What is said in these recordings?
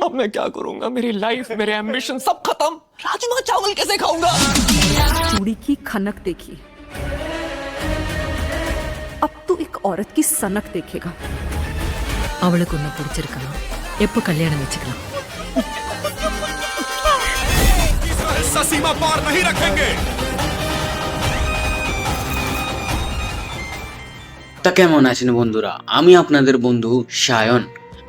अब मैं क्या करूंगा? मेरी लाइफ, मेरे एम्बिशन सब खत्म। राजमा चावल कैसे खाऊंगा? चूड़ी की खनक देखी, अब तू एक औरत की सनक देखेगा। அவளுக்கு உன்னை பிடிச்சிருக்கா? எப்போ கல்யாணம் வச்சுக்கலாம்? ऐसा सीमा पार नहीं रखेंगे। তা কেমন আছেন বন্ধুরা? আমি আপনাদের বন্ধু সায়ন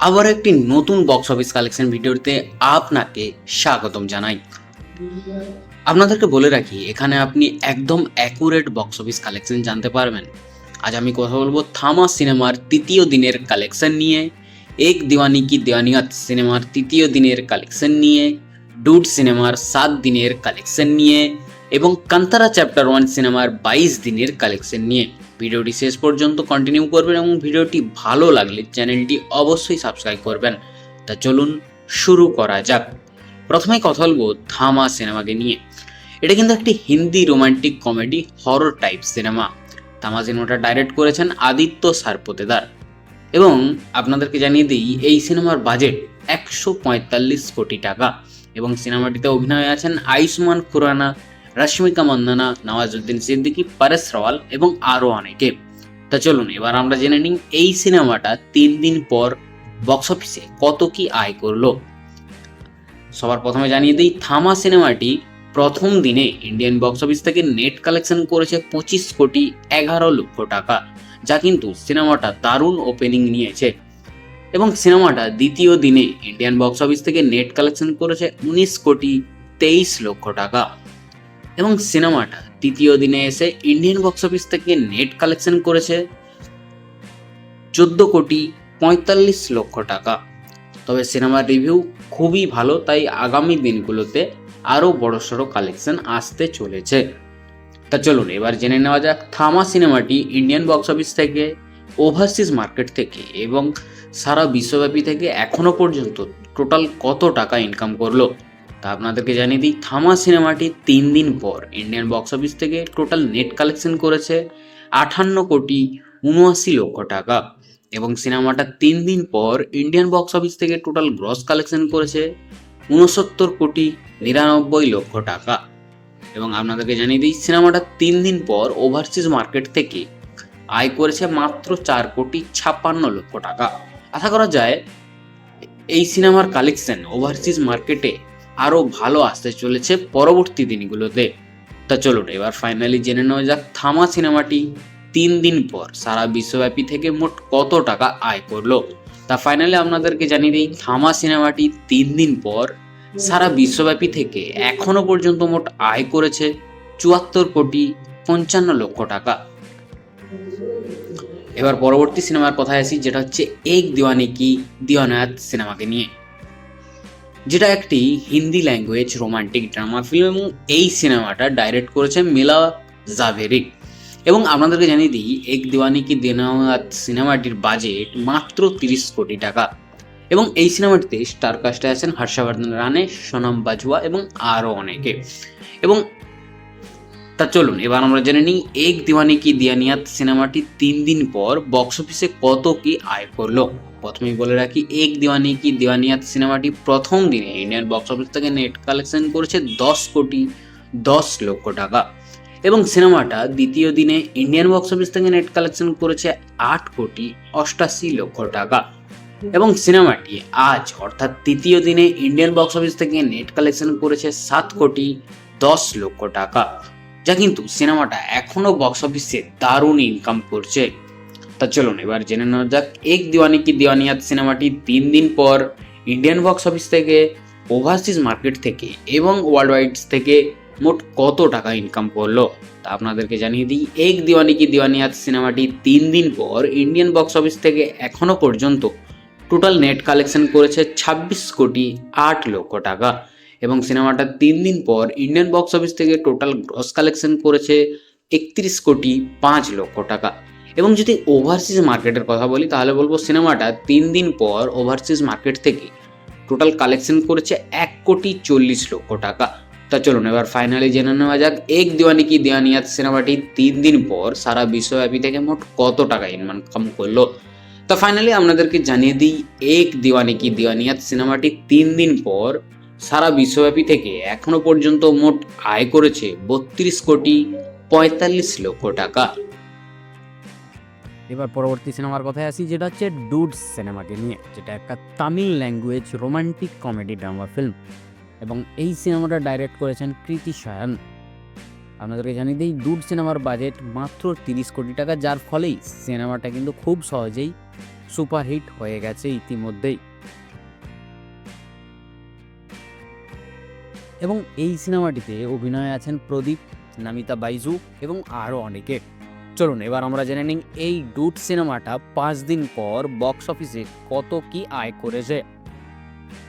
আবার একটি নতুন বক্স অফিস কালেকশন ভিডিওতে আপনাকে স্বাগতম জানাই। আপনাদেরকে বলে রাখি, এখানে আপনি একদম অ্যাকুরেট বক্স অফিস কালেকশন জানতে পারবেন। আজ আমি কথা বলবো থামা সিনেমার তৃতীয় দিনের কালেকশন নিয়ে, এক দিওয়ানি কি দিওয়ানিয়াত সিনেমার তৃতীয় দিনের কালেকশন নিয়ে, ডুড সিনেমার 7 দিনের কালেকশন নিয়ে এবং কান্তারা চ্যাপ্টার 1 সিনেমার 22 দিনের কালেকশন নিয়ে। ভিডিওটি শেষ পর্যন্ত কন্টিনিউ করবেন এবং ভিডিওটি ভালো লাগলে চ্যানেলটি অবশ্যই সাবস্ক্রাইব করবেন। তা চলুন শুরু করা যাক। প্রথমে কথা বলবো থামা সিনেমাকে নিয়ে। এটা কিন্তু একটি Hindi romantic comedy horror type cinema. থামা সিনেমাটা ডাইরেক্ট করেছেন আদিত্য সারপোতেদার এবং আপনাদেরকে জানিয়ে দিই এই সিনেমার বাজেট 145 কোটি টাকা এবং সিনেমাটিতে অভিনয় আছেন আয়ুষ্মান খুরানা, রশ্মিকা মন্দনা, নওয়াজুদ্দিন সিদ্দিকী, পরেশ রাওয়াল এবং আরও অনেকে। তা চলুন এবার আমরা জেনে নিই এই সিনেমাটা 3 দিন পর বক্স অফিসে কত কি আয় করলো। সবার প্রথমে জানিয়ে দিই থামা সিনেমাটি প্রথম দিনে ইন্ডিয়ান বক্স অফিস থেকে নেট কালেকশন করেছে 25 কোটি 11 লক্ষ টাকা, যা কিন্তু সিনেমাটা দারুণ ওপেনিং নিয়েছে। এবং সিনেমাটা দ্বিতীয় দিনে ইন্ডিয়ান বক্স অফিস থেকে নেট কালেকশন করেছে 19 কোটি 23 লক্ষ টাকা এবং সিনেমাটা তৃতীয় দিনে এসে ইন্ডিয়ান বক্স অফিস থেকে নেট কালেকশন করেছে 14 কোটি 45 লক্ষ টাকা। তবে সিনেমার রিভিউ খুবই ভালো, তাই আগামী দিনগুলোতে আরও বড়সড় কালেকশন আসতে চলেছে। তা চলুন এবার জেনে নেওয়া যাক থামা সিনেমাটি ইন্ডিয়ান বক্স অফিস থেকে, ওভারসিজ মার্কেট থেকে এবং সারা বিশ্বব্যাপী থেকে এখনো পর্যন্ত টোটাল কত টাকা ইনকাম করলো। তা আপনাদেরকে জানিয়ে দিই থামা সিনেমাটি 3 দিন পর ইন্ডিয়ান বক্স অফিস থেকে টোটাল নেট কালেকশন করেছে 58 কোটি 79 লক্ষ টাকা এবং সিনেমাটা 3 দিন পর ইন্ডিয়ান বক্স অফিস থেকে টোটাল গ্রস কালেকশন করেছে 69 কোটি 99 লক্ষ টাকা এবং আপনাদেরকে জানিয়ে দিই সিনেমাটা 3 দিন পর ওভারসিজ মার্কেট থেকে আয় করেছে মাত্র 4 কোটি 56 লক্ষ টাকা। আশা করা যায় এই সিনেমার কালেকশন ওভারসিজ মার্কেটে আরও ভালো আসতে চলেছে পরবর্তী দিনগুলোতে। তা চলুন এবার ফাইনালি জেনে নেওয়া যাক থামা সিনেমাটি 3 দিন পর সারা বিশ্বব্যাপী থেকে মোট কত টাকা আয় করলো। তা ফাইনালি আপনাদেরকে জানিয়ে দিই থামা সিনেমাটি 3 দিন পর সারা বিশ্বব্যাপী থেকে এখনো পর্যন্ত মোট আয় করেছে 74 কোটি 55 লক্ষ টাকা। এবার পরবর্তী সিনেমার কথায় আসি, যেটা হচ্ছে এক দিওয়ানি কি দিওয়ানিয়াত সিনেমাকে নিয়ে, যেটা একটি Hindi language romantic drama film এবং এই সিনেমাটা ডাইরেক্ট করেছে মিলা জাভেরি এবং আপনাদেরকে জানিয়ে দিই এক দিওয়ানি কি দিওয়ানিয়াত সিনেমাটির বাজেট মাত্র 30 কোটি টাকা এবং এই সিনেমাটিতে স্টার কাস্টে আছেন হর্ষবর্ধন রানে, সোনম বাজওয়া এবং আরও অনেকে। এবং তা চলুন এবার আমরা জেনে নিই এক দিওয়ানি কি দিওয়ানিয়াত সিনেমাটি 3 দিন পর বক্স অফিসে কত কি আয় করলো। প্রথমেই বলে রাখি এক দিওয়ানি কি দিওয়ানিয়াত সিনেমাটি প্রথম দিনে ইন্ডিয়ান বক্স অফিস থেকে নেট কালেকশন করেছে 10 কোটি 10 লক্ষ টাকা এবং সিনেমাটা দ্বিতীয় দিনে ইন্ডিয়ান বক্স অফিস থেকে নেট কালেকশন করেছে 8 কোটি 88 লক্ষ টাকা এবং সিনেমাটি আজ অর্থাৎ তৃতীয় দিনে ইন্ডিয়ান বক্স অফিস থেকে নেট কালেকশন করেছে 7 কোটি 10 লক্ষ টাকা, যা কিন্তু সিনেমাটা এখনো বক্স অফিসে দারুণ ইনকাম করছে। তা চলুন এবার জেনে নেওয়া যাক এক দিওয়ানি কি দিওয়ানিয়াত সিনেমাটি 3 দিন পর ইন্ডিয়ান বক্স অফিস থেকে, ওভারসিজ মার্কেট থেকে এবং ওয়ার্ল্ড ওয়াইড থেকে মোট কত টাকা ইনকাম করলো। তা আপনাদেরকে জানিয়ে দিই এক দিওয়ানি কি দিওয়ানিয়াত সিনেমাটি 3 দিন পর ইন্ডিয়ান বক্স অফিস থেকে এখনো পর্যন্ত টোটাল নেট কালেকশন করেছে 26 কোটি 8 লক্ষ টাকা এবং সিনেমাটা 3 দিন পর ইন্ডিয়ান বক্স অফিস থেকে টোটাল গ্রস কালেকশন করেছে 31 কোটি 5 লক্ষ টাকা এবং যদি ওভারসিজ মার্কেটের কথা বলি তাহলে বলবো সিনেমাটা 3 দিন পর ওভারসিজ মার্কেট থেকে টোটাল কালেকশন করেছে 1 কোটি 40 লক্ষ টাকা। তা চলুন এবার ফাইনালি জেনে নেওয়া যাক এক দিওয়ানি কি দিওয়ানিয়াত সিনেমাটি 3 দিন পর সারা বিশ্বব্যাপী থেকে মোট কত টাকা ইনকাম করলো। তো ফাইনালি আপনাদেরকে জানিয়ে দিই এক দিওয়ানি কি দিওয়ানিয়াত সিনেমাটি 3 দিন পর সারা বিশ্বব্যাপী থেকে এখনো পর্যন্ত মোট আয় করেছে 32,45,00,000 টাকা। এবার পরবর্তী সিনেমার কথায় আসি, যেটা হচ্ছে ডুডস সিনেমাকে নিয়ে, যেটা একটা Tamil language romantic comedy drama film এবং এই সিনেমাটা ডাইরেক্ট করেছেন কৃতি সায়ন। আপনাদেরকে জানিয়ে দিই ডুড সিনেমার বাজেট মাত্র 30 কোটি টাকা, যার ফলেই সিনেমাটা কিন্তু খুব সহজেই সুপারহিট হয়ে গেছে ইতিমধ্যেই। এবং এই সিনেমাটিতে অভিনয়ে আছেন প্রদীপ, নামিতা বাইজু এবং আরও অনেকে। চলুন এবার আমরা জেনে নিই এই ডুড সিনেমাটা 5 দিন পর বক্স অফিসে কত কি আয় করেছে।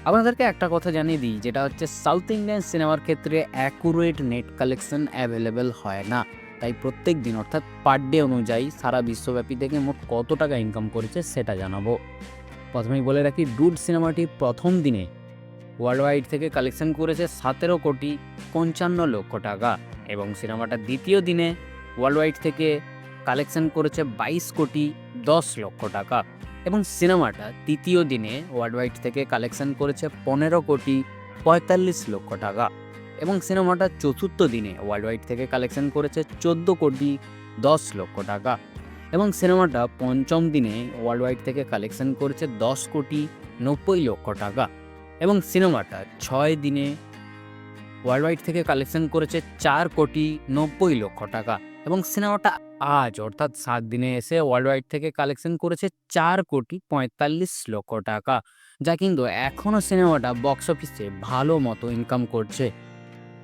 আপনাদেরকে একটা কথা জানিয়ে দিই, যেটা হচ্ছে সাউথ ইন্ডিয়ান সিনেমার ক্ষেত্রে অ্যাকুরেট নেট কালেকশন অ্যাভেলেবেল হয় না, তাই প্রত্যেক দিন অর্থাৎ পার ডে অনুযায়ী সারা বিশ্বব্যাপী থেকে মোট কত টাকা ইনকাম করেছে সেটা জানাবো। প্রথমেই বলে রাখি, ডুড সিনেমাটি প্রথম দিনে ওয়ার্ল্ড ওয়াইড থেকে কালেকশন করেছে 17,55,00,000 টাকা এবং সিনেমাটা দ্বিতীয় দিনে ওয়ার্ল্ড ওয়াইড থেকে কালেকশন করেছে 22,10,00,000 টাকা এবং সিনেমাটা তৃতীয় দিনে ওয়ার্ল্ড ওয়াইড থেকে কালেকশন করেছে 15,45,00,000 টাকা এবং সিনেমাটা চতুর্থ দিনে ওয়ার্ল্ড ওয়াইড থেকে কালেকশন করেছে 14,10,00,000 টাকা এবং সিনেমাটা পঞ্চম দিনে ওয়ার্ল্ড ওয়াইড থেকে কালেকশন করেছে 10,90,00,000 টাকা এবং সিনেমাটা 6 দিনে ওয়ার্ল্ড ওয়াইড থেকে কালেকশন করেছে 4,90,00,000 টাকা এবং সিনেমাটা আজ অর্থাৎ 7 দিনে এসে ওয়ার্ল্ড ওয়াইড থেকে কালেকশন করেছে 4,45,00,000 টাকা, যা কিন্তু এখনও সিনেমাটা বক্স অফিসে ভালো মতো ইনকাম করছে।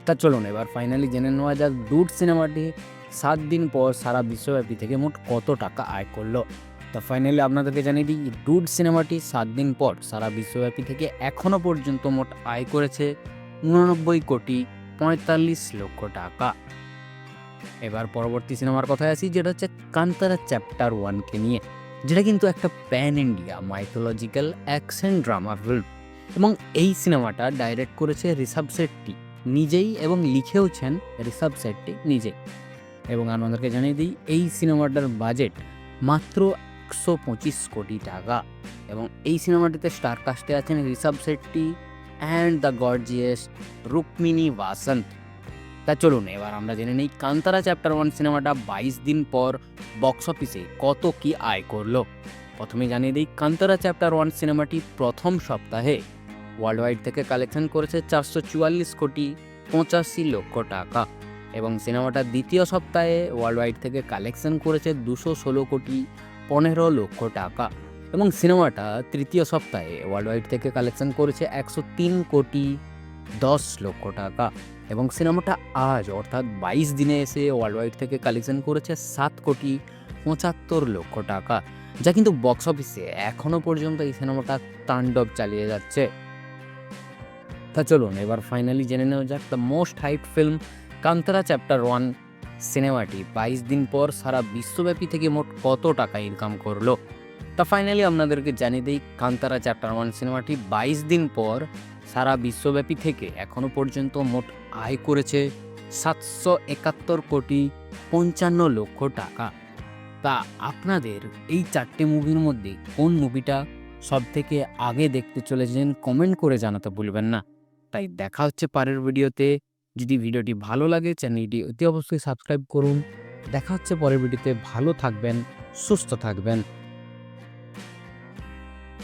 তা চলুন এবার ফাইনালি জেনে নেওয়া যাক ডুড সিনেমাটি 7 দিন পর সারা বিশ্বব্যাপী থেকে মোট কত টাকা আয় করলো। তা ফাইনালি আপনাদেরকে জানিয়ে দিই ডুড সিনেমাটি 7 দিন পর সারা বিশ্বব্যাপী থেকে এখনও পর্যন্ত মোট আয় করেছে 89,45,00,000 টাকা। এবার পরবর্তী সিনেমার কথায় আসি, যেটা হচ্ছে কান্তারা চ্যাপ্টার 1কে নিয়ে, যেটা কিন্তু একটা pan India mythological action drama film এবং এই সিনেমাটা ডাইরেক্ট করেছে ঋষভ শেট্টি নিজেই এবং লিখেওছেন ঋষভ শেট্টি নিজেই। এবং আপনাদেরকে জানিয়ে দিই এই সিনেমাটার বাজেট মাত্র 125 কোটি টাকা এবং এই সিনেমাটিতে স্টার কাস্টে আছেন Rishab Shetty and the gorgeous Rukmini Vasanth. তা চলুন এবার আমরা জেনে নিই কান্তারা চ্যাপ্টার 1 সিনেমাটা 22 দিন পর বক্স অফিসে কত কি আয় করলো। প্রথমে জানিয়ে দিই কান্তারা চ্যাপ্টার 1 সিনেমাটি প্রথম সপ্তাহে ওয়ার্ল্ড ওয়াইড থেকে কালেকশন করেছে 444,85,00,000 টাকা এবং সিনেমাটা দ্বিতীয় সপ্তাহে ওয়ার্ল্ড ওয়াইড থেকে কালেকশন করেছে 216,15,00,000 টাকা এবং সিনেমাটা তৃতীয় সপ্তাহে ওয়ার্ল্ড ওয়াইড থেকে কালেকশন করেছে 103,10,00,000 টাকা এবং সিনেমাটা আজ অর্থাৎ 22 দিনে এসে ওয়ার্ল্ড ওয়াইড থেকে কালেকশন করেছে 7,75,00,000 টাকা, যা কিন্তু বক্স অফিসে এখনও পর্যন্ত এই সিনেমাটা তাণ্ডব চালিয়ে যাচ্ছে। তা চলুন এবার ফাইনালি জেনে নেওয়া যাক the most hype film Kantara chapter 1 সিনেমাটি 22 দিন পর সারা বিশ্বব্যাপী থেকে মোট কত টাকা ইনকাম করলো। তা ফাইনালি আপনাদেরকে জানিয়ে দিই কান্তারা চ্যাপ্টার 1 সিনেমাটি 22 দিন পর সারা বিশ্বব্যাপী থেকে এখনও পর্যন্ত মোট আয় করেছে 771,55,00,000 টাকা। তা আপনাদের এই 4টে মুভির মধ্যে কোন মুভিটা সব থেকে আগে দেখতে চলেছেন কমেন্ট করে জানাতে ভুলবেন না। তাই দেখা হচ্ছে পরের ভিডিওতে। যদি ভিডিওটি ভালো লাগে চ্যানেলটি অতি অবশ্যই সাবস্ক্রাইব করুন। দেখা হচ্ছে পরের ভিডিওতে। ভালো থাকবেন, সুস্থ থাকবেন।